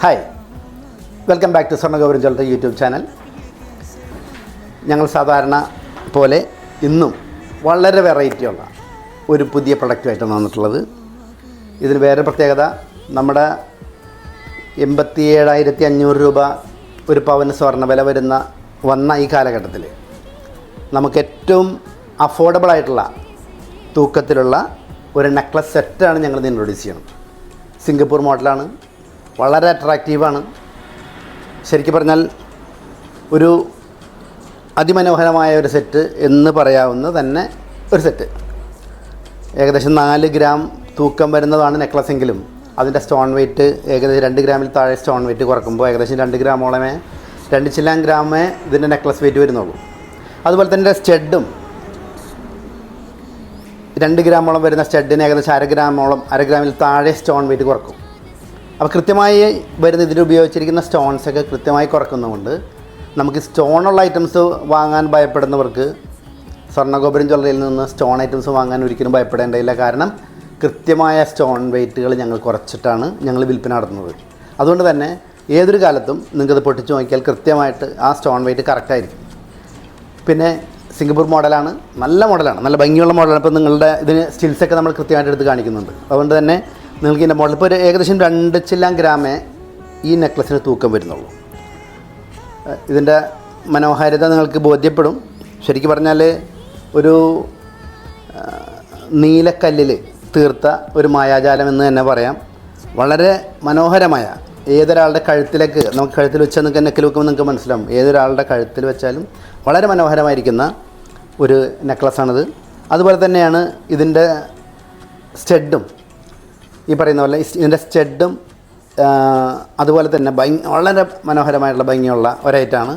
Hi, welcome back to Swarnagauri jewellery YouTube channel. ഞങ്ങൾ സാധാരണ പോലെ ഇന്നും വളരെ വെറൈറ്റിയുള്ള ഒരു പുതിയ പ്രൊഡക്റ്റുമായിട്ടാണ് വന്നിട്ടുള്ളത്. ഇതിന് വേറെ പ്രത്യേകത, നമ്മുടെ 87,500 രൂപ ഒരു പവന് സ്വർണ്ണ വില വന്ന ഈ കാലഘട്ടത്തിൽ നമുക്ക് ഏറ്റവും അഫോർഡബിളായിട്ടുള്ള തൂക്കത്തിലുള്ള ഒരു നെക്ലസ് സെറ്റാണ് ഞങ്ങൾ ഇൻട്രൊഡ്യൂസ് ചെയ്യണം. സിംഗപ്പൂർ മോഡലാണ്, വളരെ അട്രാക്റ്റീവാണ്. ശരിക്കും പറഞ്ഞാൽ ഒരു അതിമനോഹരമായ ഒരു സെറ്റ് എന്ന് പറയാവുന്ന തന്നെ ഒരു സെറ്റ്. ഏകദേശം 4 ഗ്രാം തൂക്കം വരുന്നതാണ് നെക്ലസെങ്കിലും അതിൻ്റെ സ്റ്റോൺ വെയ്റ്റ് ഏകദേശം 2 ഗ്രാമിൽ താഴെ സ്റ്റോൺ വെയ്റ്റ് കുറക്കുമ്പോൾ ഏകദേശം 2 ഗ്രാമോളമേ 2 ചില്ലാൻ ഗ്രാമേ ഇതിൻ്റെ നെക്ലസ് വെയ്റ്റ് വരുന്നുള്ളൂ. അതുപോലെ തന്നെ സ്റ്റഡും 2 ഗ്രാമോളം വരുന്ന സ്റ്റഡിന് ഏകദേശം 1 ഗ്രാമിൽ താഴെ സ്റ്റോൺ വെയ്റ്റ് കുറക്കും. അപ്പോൾ കൃത്യമായി ഇതിൽ ഉപയോഗിച്ചിരിക്കുന്ന സ്റ്റോൺസൊക്കെ കൃത്യമായി കുറക്കുന്നതുകൊണ്ട് നമുക്ക് സ്റ്റോണുള്ള ഐറ്റംസ് വാങ്ങാൻ ഭയപ്പെടുന്നവർക്ക് സ്വർണ്ണഗോപുരം ജ്വല്ലറിയിൽ നിന്ന് സ്റ്റോൺ ഐറ്റംസ് വാങ്ങാൻ ഒരിക്കലും ഭയപ്പെടേണ്ടതില്ല. കാരണം കൃത്യമായ സ്റ്റോൺ വെയ്റ്റുകൾ ഞങ്ങൾ കുറച്ചിട്ടാണ് ഞങ്ങൾ വിൽപ്പന നടത്തുന്നത്. അതുകൊണ്ട് തന്നെ ഏതൊരു കാലത്തും നിങ്ങൾക്കത് പൊട്ടിച്ച് നോക്കിയാൽ കൃത്യമായിട്ട് ആ സ്റ്റോൺ വെയ്റ്റ് കറക്റ്റായിരിക്കും. പിന്നെ സിംഗപ്പൂർ മോഡലാണ്, നല്ല മോഡലാണ്, നല്ല ഭംഗിയുള്ള മോഡലാണ്. ഇപ്പോൾ നിങ്ങളുടെ ഇതിന് സ്റ്റിൽസൊക്കെ നമ്മൾ കൃത്യമായിട്ട് എടുത്ത് കാണിക്കുന്നുണ്ട്. അതുകൊണ്ട് തന്നെ നിങ്ങൾക്ക് ഇതിൻ്റെ മോഡൽ ഇപ്പോൾ ഒരു ഏകദേശം 2 ചില്ലാൻ ഗ്രാമേ ഈ നെക്ലസിന് തൂക്കം വരുന്നുള്ളൂ. ഇതിൻ്റെ മനോഹാരിത നിങ്ങൾക്ക് ബോധ്യപ്പെടും. ശരിക്കും പറഞ്ഞാൽ ഒരു നീലക്കല്ലിൽ തീർത്ത ഒരു മായാജാലം എന്ന് തന്നെ പറയാം. വളരെ മനോഹരമായ ഏതൊരാളുടെ കഴുത്തിലേക്ക് നമുക്ക് കഴുത്തിൽ വെച്ചാൽ നിങ്ങൾക്ക് നെക്കിൽ വെക്കുമ്പോൾ നിങ്ങൾക്ക് മനസ്സിലാവും. ഏതൊരാളുടെ കഴുത്തിൽ വെച്ചാലും വളരെ മനോഹരമായിരിക്കുന്ന ഒരു നെക്ലസ്സാണിത്. അതുപോലെ തന്നെയാണ് ഇതിൻ്റെ സ്റ്റഡും. ഈ പറയുന്ന പോലെ ഇതിൻ്റെ സ്റ്റഡും അതുപോലെ തന്നെ വളരെ മനോഹരമായിട്ടുള്ള ഭംഗിയുള്ള ഒരൈറ്റാണ്.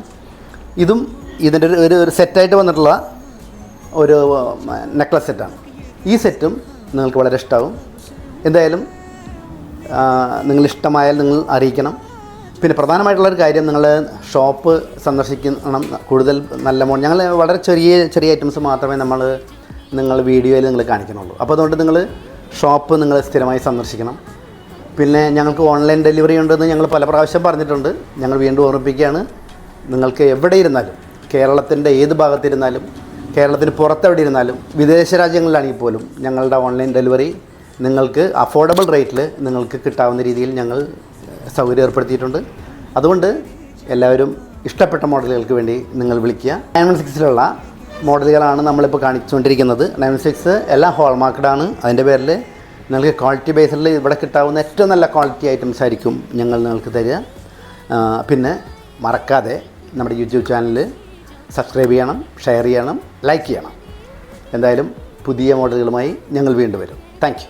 ഇതും ഇതിൻ്റെ ഒരു സെറ്റായിട്ട് വന്നിട്ടുള്ള ഒരു നെക്ലസ് സെറ്റാണ്. ഈ സെറ്റും നിങ്ങൾക്ക് വളരെ ഇഷ്ടമാവും. എന്തായാലും നിങ്ങളിഷ്ടമായാൽ നിങ്ങൾ അറിയിക്കണം. പിന്നെ പ്രധാനമായിട്ടുള്ളൊരു കാര്യം, നിങ്ങൾ ഷോപ്പ് സന്ദർശിക്കണം. കൂടുതൽ നല്ല ഞങ്ങൾ വളരെ ചെറിയ ഐറ്റംസ് മാത്രമേ നിങ്ങൾ വീഡിയോയിൽ നിങ്ങൾ കാണിക്കണുള്ളൂ. അപ്പോൾ അതുകൊണ്ട് നിങ്ങൾ ഷോപ്പ് നിങ്ങൾ സ്ഥിരമായി സന്ദർശിക്കണം. പിന്നെ ഞങ്ങൾക്ക് ഓൺലൈൻ ഡെലിവറി ഉണ്ടെന്ന് ഞങ്ങൾ പല പ്രാവശ്യം പറഞ്ഞിട്ടുണ്ട്. ഞങ്ങൾ വീണ്ടും ഓർമ്മിപ്പിക്കുകയാണ്. നിങ്ങൾക്ക് എവിടെ ഇരുന്നാലും, കേരളത്തിൻ്റെ ഏത് ഭാഗത്തിരുന്നാലും, കേരളത്തിന് പുറത്തെവിടെ ഇരുന്നാലും, വിദേശ രാജ്യങ്ങളിലാണെങ്കിൽ പോലും ഞങ്ങളുടെ ഓൺലൈൻ ഡെലിവറി നിങ്ങൾക്ക് അഫോർഡബിൾ റേറ്റിൽ നിങ്ങൾക്ക് കിട്ടാവുന്ന രീതിയിൽ ഞങ്ങൾ സൗകര്യം ഏർപ്പെടുത്തിയിട്ടുണ്ട്. അതുകൊണ്ട് എല്ലാവരും ഇഷ്ടപ്പെട്ട മോഡലുകൾക്ക് വേണ്ടി നിങ്ങൾ വിളിക്കുക. 916 മോഡലുകളാണ് നമ്മളിപ്പോൾ കാണിച്ചുകൊണ്ടിരിക്കുന്നത്. 916 എല്ലാം ഹോൾമാർക്കഡാണ്. അതിൻ്റെ പേരിൽ നിങ്ങൾക്ക് ക്വാളിറ്റി ബേസിൽ ഇവിടെ കിട്ടാവുന്ന ഏറ്റവും നല്ല ക്വാളിറ്റി ഐറ്റംസ് ആയിരിക്കും ഞങ്ങൾ നിങ്ങൾക്ക് തരിക. പിന്നെ മറക്കാതെ നമ്മുടെ യൂട്യൂബ് ചാനൽ സബ്സ്ക്രൈബ് ചെയ്യണം, ഷെയർ ചെയ്യണം, ലൈക്ക് ചെയ്യണം. എന്തായാലും പുതിയ മോഡലുകളുമായി ഞങ്ങൾ വീണ്ടും വരും. Thank you.